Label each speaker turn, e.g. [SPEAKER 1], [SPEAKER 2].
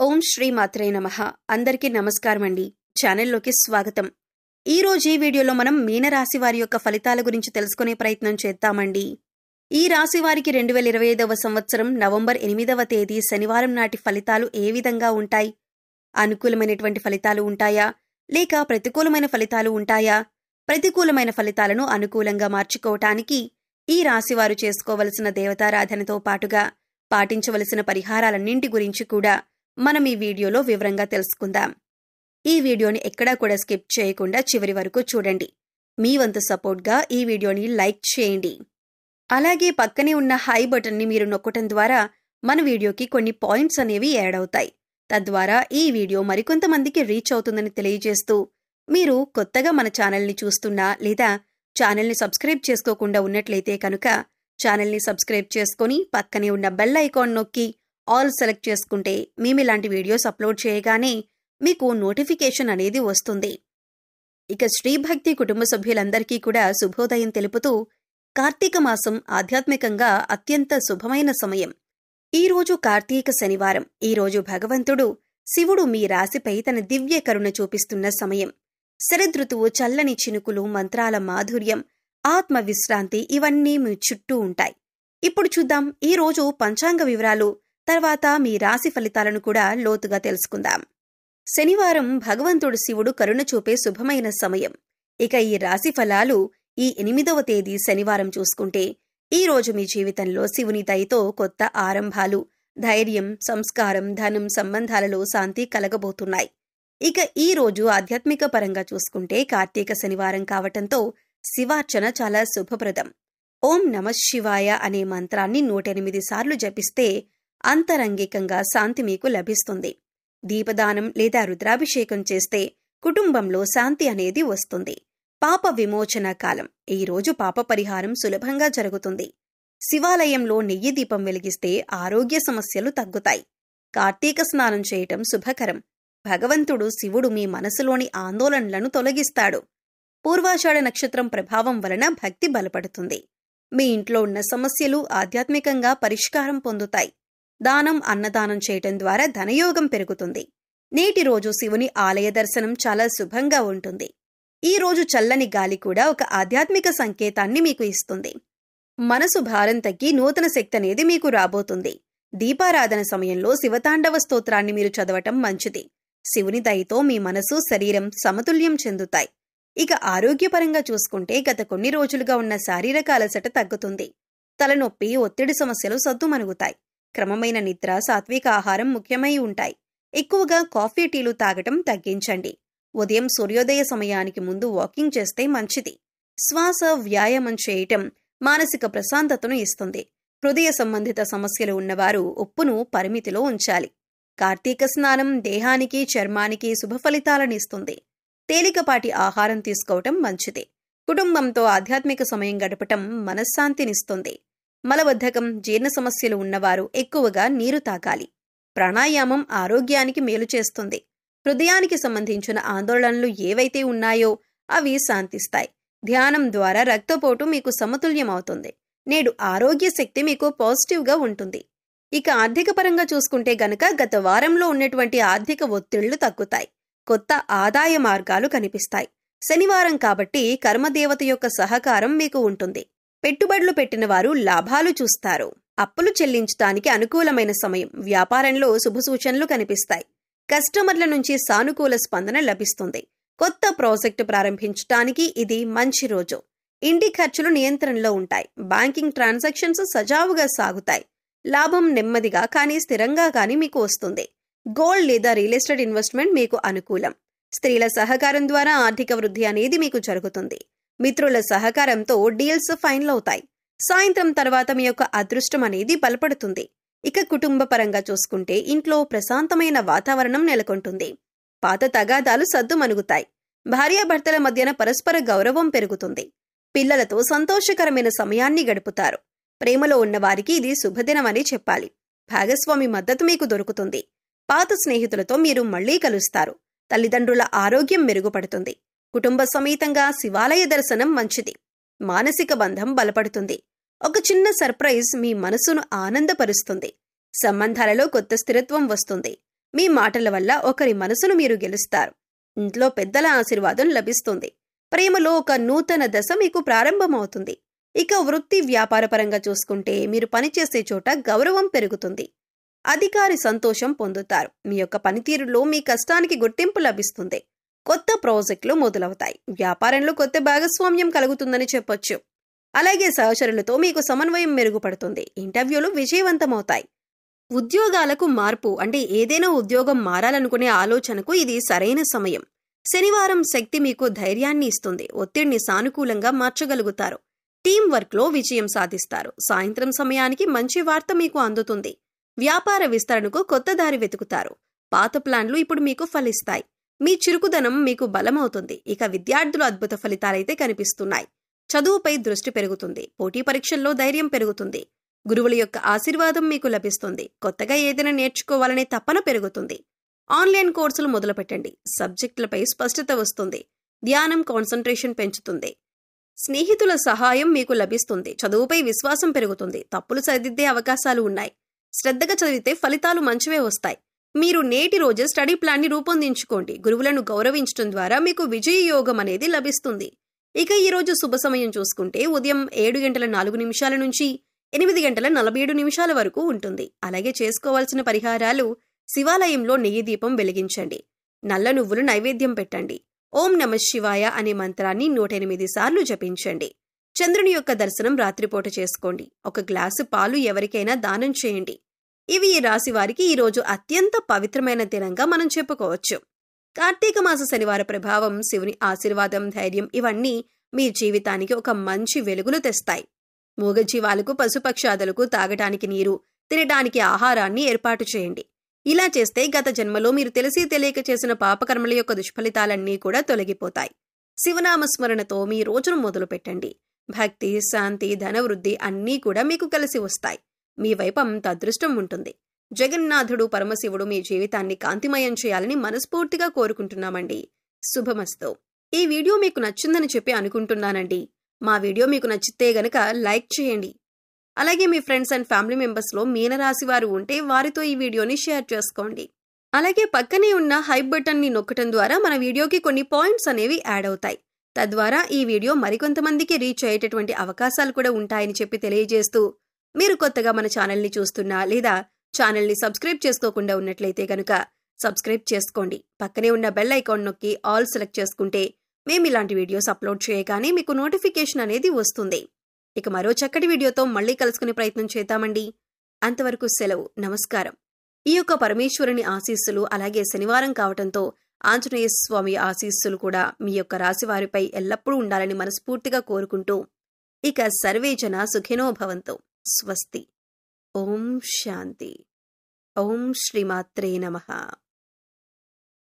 [SPEAKER 1] ఓం శ్రీ మాత్రే నమః. అందరికీ నమస్కారం అండి. ఛానల్లోకి స్వాగతం. ఈ రోజు ఈ వీడియోలో మనం మీనరాశి వారి యొక్క ఫలితాల గురించి తెలుసుకునే ప్రయత్నం చేద్దామండి. ఈ రాశి వారికి 2025వ సంవత్సరం నవంబర్ 8వ తేదీ శనివారం నాటి ఫలితాలు ఏ విధంగా ఉంటాయి? అనుకూలమైనటువంటి ఫలితాలు ఉంటాయా లేక ప్రతికూలమైన ఫలితాలు ఉంటాయా? ప్రతికూలమైన ఫలితాలను అనుకూలంగా మార్చుకోవటానికి ఈ రాశివారు చేసుకోవలసిన దేవతారాధనతో పాటుగా పాటించవలసిన పరిహారాలన్నింటి గురించి కూడా మనం ఈ వీడియోలో వివరంగా తెలుసుకుందాం. ఈ వీడియోని ఎక్కడా కూడా స్కిప్ చేయకుండా చివరి వరకు చూడండి. మీ వంతు సపోర్ట్గా ఈ వీడియోని లైక్ చేయండి. అలాగే పక్కనే ఉన్న హై బటన్ని మీరు నొక్కటం ద్వారా మన వీడియోకి కొన్ని పాయింట్స్ అనేవి యాడ్ అవుతాయి. తద్వారా ఈ వీడియో మరికొంతమందికి రీచ్ అవుతుందని తెలియజేస్తూ, మీరు కొత్తగా మన ఛానల్ని చూస్తున్నా లేదా ఛానల్ని సబ్స్క్రైబ్ చేసుకోకుండా ఉన్నట్లయితే కనుక ఛానల్ని సబ్స్క్రైబ్ చేసుకుని పక్కనే ఉన్న బెల్ ఐకాన్ నొక్కి ఆల్ సెలెక్ట్ చేసుకుంటే మేము ఇలాంటి వీడియోస్ అప్లోడ్ చేయగానే మీకు నోటిఫికేషన్ అనేది వస్తుంది. ఇక శ్రీభక్తి కుటుంబ సభ్యులందరికీ కూడా శుభోదయం తెలుపుతూ, కార్తీక మాసం ఆధ్యాత్మికంగా అత్యంత శుభమైన సమయం. ఈరోజు కార్తీక శనివారం. ఈరోజు భగవంతుడు శివుడు మీ రాశిపై తన దివ్య కరుణ చూపిస్తున్న సమయం. శరదృతువు చల్లని చినుకులు, మంత్రాల మాధుర్యం, ఆత్మ విశ్రాంతి ఇవన్నీ మీ చుట్టూ ఉంటాయి. ఇప్పుడు చూద్దాం ఈ రోజు పంచాంగ వివరాలు, తర్వాత మీ రాశి ఫలితాలను కూడా లోతుగా తెలుసుకుందాం. శనివారం భగవంతుడు శివుడు కరుణ చూపే శుభమైన సమయం. ఇక ఈ రాశి ఫలాలు ఈ 8వ తేదీ శనివారం చూసుకుంటే, ఈ రోజు మీ జీవితంలో శివుని దయతో కొత్త ఆరంభాలు, ధైర్యం, సంస్కారం, ధనం, సంబంధాలలో శాంతి కలగబోతున్నాయి. ఇక ఈ రోజు ఆధ్యాత్మిక పరంగా చూసుకుంటే కార్తీక శనివారం కావటంతో శివార్చన చాలా శుభప్రదం. ఓం నమః శివాయ అనే మంత్రాన్ని 108 సార్లు జపిస్తే అంతరంగికంగా శాంతి మీకు లభిస్తుంది. దీపదానం లేదా రుద్రాభిషేకం చేస్తే కుటుంబంలో శాంతి అనేది వస్తుంది. పాప విమోచన కాలం. ఈ రోజు పాప పరిహారం సులభంగా జరుగుతుంది. శివాలయంలో నెయ్యి దీపం వెలిగిస్తే ఆరోగ్య సమస్యలు తగ్గుతాయి. కార్తీక స్నానం చేయటం శుభకరం. భగవంతుడు శివుడు మీ మనసులోని ఆందోళనలను తొలగిస్తాడు. పూర్వాషాఢ నక్షత్రం ప్రభావం వలన భక్తి బలపడుతుంది. మీ ఇంట్లో ఉన్న సమస్యలు ఆధ్యాత్మికంగా పరిష్కారం పొందుతాయి. దానం, అన్నదానం చేయటం ద్వారా ధనయోగం పెరుగుతుంది. నేటి రోజు శివుని ఆలయ దర్శనం చాలా శుభంగా ఉంటుంది. ఈ రోజు చల్లని గాలి కూడా ఒక ఆధ్యాత్మిక సంకేతాన్ని మీకు ఇస్తుంది. మనసు భారం తగ్గి నూతన శక్తి అనేది మీకు రాబోతుంది. దీపారాధన సమయంలో శివతాండవ స్తోత్రాన్ని మీరు చదవటం మంచిది. శివుని దయతో మీ మనసు, శరీరం సమతుల్యం చెందుతాయి. ఇక ఆరోగ్యపరంగా చూసుకుంటే గత కొన్ని రోజులుగా ఉన్న శారీరక అలసట తగ్గుతుంది. తలనొప్పి, ఒత్తిడి సమస్యలు సద్దుమణుగుతాయి. క్రమమైన నిద్ర, సాత్విక ఆహారం ముఖ్యమై ఉంటాయి. ఎక్కువగా కాఫీ, టీలు తాగటం తగ్గించండి. ఉదయం సూర్యోదయ సమయానికి ముందు వాకింగ్ చేస్తే మంచిది. శ్వాస వ్యాయామం చేయటం మానసిక ప్రశాంతతను ఇస్తుంది. హృదయ సంబంధిత సమస్యలు ఉన్నవారు ఉప్పును పరిమితిలో ఉంచాలి. కార్తీక స్నానం దేహానికి, చర్మానికి శుభ ఫలితాలనిస్తుంది. తేలికపాటి ఆహారం తీసుకోవటం మంచిది. కుటుంబంతో ఆధ్యాత్మిక సమయం గడపటం మనశ్శాంతినిస్తుంది. మలబద్ధకం, జీర్ణ సమస్యలు ఉన్నవారు ఎక్కువగా నీరు తాగాలి. ప్రాణాయామం ఆరోగ్యానికి మేలు చేస్తుంది. హృదయానికి సంబంధించిన ఆందోళనలు ఏవైతే ఉన్నాయో అవి శాంతిస్తాయి. ధ్యానం ద్వారా రక్తపోటు మీకు సమతుల్యమవుతుంది. నేడు ఆరోగ్య శక్తి మీకు పాజిటివ్గా ఉంటుంది. ఇక ఆర్థిక పరంగా చూసుకుంటే గనక గత వారంలో ఉన్నటువంటి ఆర్థిక ఒత్తిళ్లు తగ్గుతాయి. కొత్త ఆదాయ మార్గాలు కనిపిస్తాయి. శనివారం కాబట్టి కర్మదేవత యొక్క సహకారం మీకు ఉంటుంది. పెట్టుబడులు పెట్టిన వారు లాభాలు చూస్తారు. అప్పులు చెల్లించడానికి అనుకూలమైన సమయం. వ్యాపారంలో శుభసూచనలు కనిపిస్తాయి. కస్టమర్ల నుంచి సానుకూల స్పందన లభిస్తుంది. కొత్త ప్రాజెక్టు ప్రారంభించడానికి ఇది మంచి రోజు. ఇంటి ఖర్చులు నియంత్రణలో ఉంటాయి. బ్యాంకింగ్ ట్రాన్సాక్షన్స్ సజావుగా సాగుతాయి. లాభం నెమ్మదిగా కానీ స్థిరంగా కానీ మీకు వస్తుంది. గోల్డ్ లేదా రియల్ ఎస్టేట్ ఇన్వెస్ట్మెంట్ మీకు అనుకూలం. స్త్రీల సహకారం ద్వారా ఆర్థిక వృద్ధి అనేది మీకు జరుగుతుంది. మిత్రుల సహకారంతో డీల్స్ ఫైనల్ అవుతాయి. సాయంత్రం తర్వాత మీ యొక్క అదృష్టం అనేది బలపడుతుంది. ఇక కుటుంబ పరంగా చూసుకుంటే ఇంట్లో ప్రశాంతమైన వాతావరణం నెలకొంటుంది. పాత తగాదాలు సద్దుమణుగుతాయి. భార్యాభర్తల మధ్యన పరస్పర గౌరవం పెరుగుతుంది. పిల్లలతో సంతోషకరమైన సమయాన్ని గడుపుతారు. ప్రేమలో ఉన్నవారికి ఇది శుభదినమని చెప్పాలి. భాగస్వామి మద్దతు మీకు దొరుకుతుంది. పాత స్నేహితులతో మీరు మళ్లీ కలుస్తారు. తల్లిదండ్రుల ఆరోగ్యం మెరుగుపడుతుంది. కుటుంబ సమేతంగా శివాలయ దర్శనం మంచిది. మానసిక బంధం బలపడుతుంది. ఒక చిన్న సర్ప్రైజ్ మీ మనసును ఆనందపరుస్తుంది. సంబంధాలలో కొత్త స్థిరత్వం వస్తుంది. మీ మాటల వల్ల ఒకరి మనసును మీరు గెలుస్తారు. ఇంట్లో పెద్దల ఆశీర్వాదం లభిస్తుంది. ప్రేమలో ఒక నూతన దశ మీకు ప్రారంభమవుతుంది. ఇక వృత్తి వ్యాపారపరంగా చూసుకుంటే మీరు పనిచేసే చోట గౌరవం పెరుగుతుంది. అధికారి సంతోషం పొందుతారు. మీ యొక్క పనితీరులో మీ కష్టానికి గుర్తింపు లభిస్తుంది. కొత్త ప్రాజెక్టులు మొదలవుతాయి. వ్యాపారంలో కొత్త భాగస్వామ్యం కలుగుతుందని చెప్పొచ్చు. అలాగే సహచరులతో మీకు సమన్వయం మెరుగుపడుతుంది. ఇంటర్వ్యూలు విజయవంతమవుతాయి. ఉద్యోగాలకు మార్పు అంటే ఏదైనా ఉద్యోగం మారాలనుకునే ఆలోచనకు ఇది సరైన సమయం. శనివారం శక్తి మీకు ధైర్యాన్ని ఇస్తుంది. ఒత్తిడిని సానుకూలంగా మార్చగలుగుతారు. టీం వర్క్లో విజయం సాధిస్తారు. సాయంత్రం సమయానికి మంచి వార్త మీకు అందుతుంది. వ్యాపార విస్తరణకు కొత్త దారి వెతుకుతారు. పాత ప్లాన్లు ఇప్పుడు మీకు ఫలిస్తాయి. మీ చురుకుదనం మీకు బలమవుతుంది. ఇక విద్యార్థులు అద్భుత ఫలితాలైతే కనిపిస్తున్నాయి. చదువుపై దృష్టి పెరుగుతుంది. పోటీ పరీక్షల్లో ధైర్యం పెరుగుతుంది. గురువుల యొక్క ఆశీర్వాదం మీకు లభిస్తుంది. కొత్తగా ఏదైనా నేర్చుకోవాలనే తపన పెరుగుతుంది. ఆన్లైన్ కోర్సులు మొదలుపెట్టండి. సబ్జెక్టులపై స్పష్టత వస్తుంది. ధ్యానం కాన్సంట్రేషన్ పెంచుతుంది. స్నేహితుల సహాయం మీకు లభిస్తుంది. చదువుపై విశ్వాసం పెరుగుతుంది. తప్పులు సరిదిద్దే అవకాశాలు ఉన్నాయి. శ్రద్ధగా చదివితే ఫలితాలు మంచివే వస్తాయి. మీరు నేటి రోజు స్టడీ ప్లాన్ని రూపొందించుకోండి. గురువులను గౌరవించడం ద్వారా మీకు విజయ యోగం అనేది లభిస్తుంది. ఇక ఈ రోజు శుభ సమయం చూసుకుంటే ఉదయం 7:04 నుంచి 8:47 వరకు ఉంటుంది. అలాగే చేసుకోవాల్సిన పరిహారాలు: శివాలయంలో నెయ్యి దీపం వెలిగించండి. నల్ల నువ్వులు నైవేద్యం పెట్టండి. ఓం నమః శివాయ అనే మంత్రాన్ని 108 సార్లు జపించండి. చంద్రుని యొక్క దర్శనం రాత్రిపూట చేసుకోండి. ఒక గ్లాసు పాలు ఎవరికైనా దానం చేయండి. ఇవి ఈ రాశి వారికి ఈరోజు అత్యంత పవిత్రమైన దినంగా మనం చెప్పుకోవచ్చు. కార్తీక మాస శనివార ప్రభావం, శివుని ఆశీర్వాదం, ధైర్యం ఇవన్నీ మీ జీవితానికి ఒక మంచి వెలుగులు తెస్తాయి. మూగజీవాలకు, పశుపక్షాదులకు తాగటానికి నీరు, తినటానికి ఆహారాన్ని ఏర్పాటు చేయండి. ఇలా చేస్తే గత జన్మలో మీరు తెలిసి తెలియక చేసిన పాపకర్మల యొక్క దుష్ఫలితాలన్నీ కూడా తొలగిపోతాయి. శివనామస్మరణతో మీ రోజును మొదలు పెట్టండి. భక్తి, శాంతి, ధనవృద్ధి అన్నీ కూడా మీకు కలిసి వస్తాయి. మీ వైపు అంత అదృష్టం ఉంటుంది. జగన్నాథుడు పరమశివుడు మీ జీవితాన్ని కాంతిమయం చేయాలని మనస్ఫూర్తిగా కోరుకుంటున్నామండి. శుభమస్తు. ఈ వీడియో మీకు నచ్చిందని చెప్పి అనుకుంటున్నానండి. మా వీడియో మీకు నచ్చితే గనక లైక్ చేయండి. అలాగే మీ ఫ్రెండ్స్ అండ్ ఫ్యామిలీ మెంబర్స్లో మీనరాశి వారు ఉంటే వారితో ఈ వీడియోని షేర్ చేసుకోండి. అలాగే పక్కనే ఉన్న హైప్ బటన్ని నొక్కటం ద్వారా మన వీడియోకి కొన్ని పాయింట్స్ అనేవి యాడ్ అవుతాయి. తద్వారా ఈ వీడియో మరికొంతమందికి రీచ్ అయ్యేటటువంటి అవకాశాలు కూడా ఉంటాయని చెప్పి తెలియజేస్తూ, మీరు కొత్తగా మన ఛానల్ని చూస్తున్నా లేదా ఛానల్ని సబ్స్క్రైబ్ చేసుకోకుండా ఉన్నట్లయితే కనుక సబ్స్క్రైబ్ చేసుకోండి. పక్కనే ఉన్న బెల్ ఐకాన్ నొక్కి ఆల్ సెలెక్ట్ చేసుకుంటే మేము ఇలాంటి వీడియోస్ అప్లోడ్ చేయగానే మీకు నోటిఫికేషన్ అనేది వస్తుంది. ఇక మరో చక్కటి వీడియోతో మళ్ళీ కలుసుకునే ప్రయత్నం చేద్దామండి. అంతవరకు సెలవు. నమస్కారం. ఈ యొక్క పరమేశ్వరుని ఆశీస్సులు, అలాగే శనివారం కావటంతో ఆంజనేయ స్వామి ఆశీస్సులు కూడా మీ యొక్క రాశి వారిపై ఎల్లప్పుడూ ఉండాలని మనస్ఫూర్తిగా కోరుకుంటూ, ఇక సర్వే జన సుఖినో భవంతు. స్వస్తి. ఓం శాంతి. ఓం శ్రీమాత్రే నమః.